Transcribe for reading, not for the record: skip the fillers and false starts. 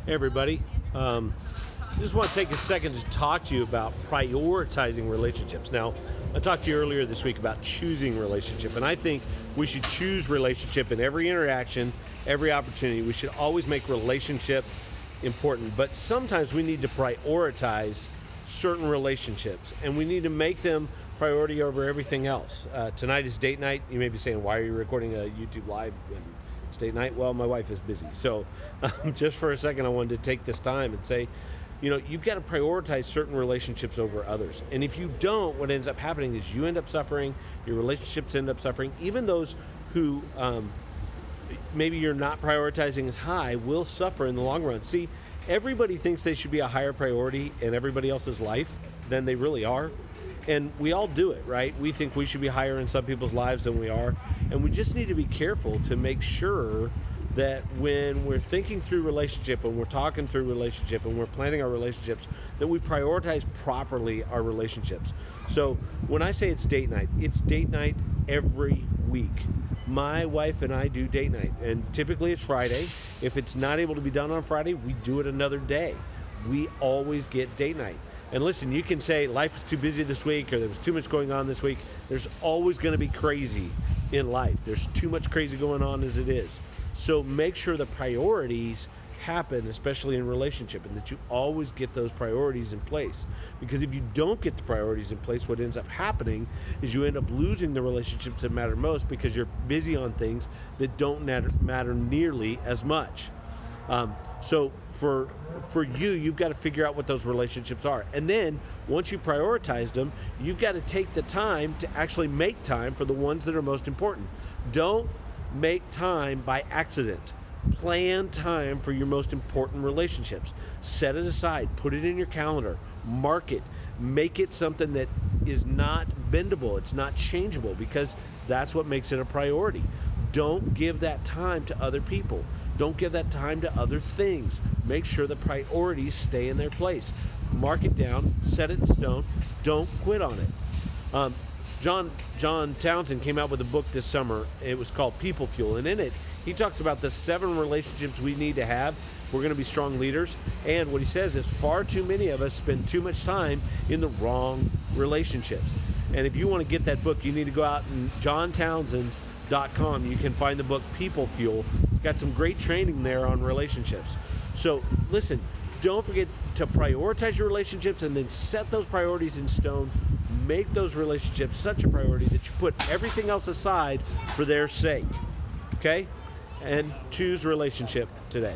Hey everybody. I just want to take a second to talk to you about prioritizing relationships. Now, I talked to you earlier this week about choosing relationship, and I think we should choose relationship in every interaction, every opportunity. We should always make relationship important, but sometimes we need to prioritize certain relationships, and we need to make them priority over everything else. Tonight is date night. You may be saying, why are you recording a YouTube live when it's date night? Well, my wife is busy. So just for a second, I wanted to take this time and say, you've got to prioritize certain relationships over others. And if you don't, what ends up happening is you end up suffering, your relationships end up suffering. Even those who maybe you're not prioritizing as high will suffer in the long run. See, everybody thinks they should be a higher priority in everybody else's life than they really are. And we all do it, right? We think we should be higher in some people's lives than we are. And we just need to be careful to make sure that when we're thinking through relationship and we're talking through relationship and we're planning our relationships, that we prioritize properly our relationships. So when I say it's date night every week. My wife and I do date night, and typically it's Friday. If it's not able to be done on Friday, we do it another day. We always get date night. And listen, you can say life was too busy this week or there was too much going on this week. There's always going to be crazy in life. There's too much crazy going on as it is. So make sure the priorities happen, especially in relationship, and that you always get those priorities in place. Because if you don't get the priorities in place, what ends up happening is you end up losing the relationships that matter most because you're busy on things that don't matter nearly as much. So for you've got to figure out what those relationships are. And then once you prioritized them, you've got to take the time to actually make time for the ones that are most important. Don't make time by accident. Plan time for your most important relationships. Set it aside. Put it in your calendar. Mark it. Make it something that is not bendable. It's not changeable, because that's what makes it a priority. Don't give that time to other people. Don't give that time to other things. Make sure the priorities stay in their place. Mark it down. Set it in stone. Don't quit on it. John Townsend came out with a book this summer. It was called People Fuel, and in it, he talks about the 7 relationships we need to have if we're going to be strong leaders. And what he says is far too many of us spend too much time in the wrong relationships. And if you want to get that book, you need to go out and johntownsend.com. You can find the book People Fuel. It's got some great training there on relationships. So listen, don't forget to prioritize your relationships and then set those priorities in stone. Make those relationships such a priority that you put everything else aside for their sake. Okay? And choose relationship today.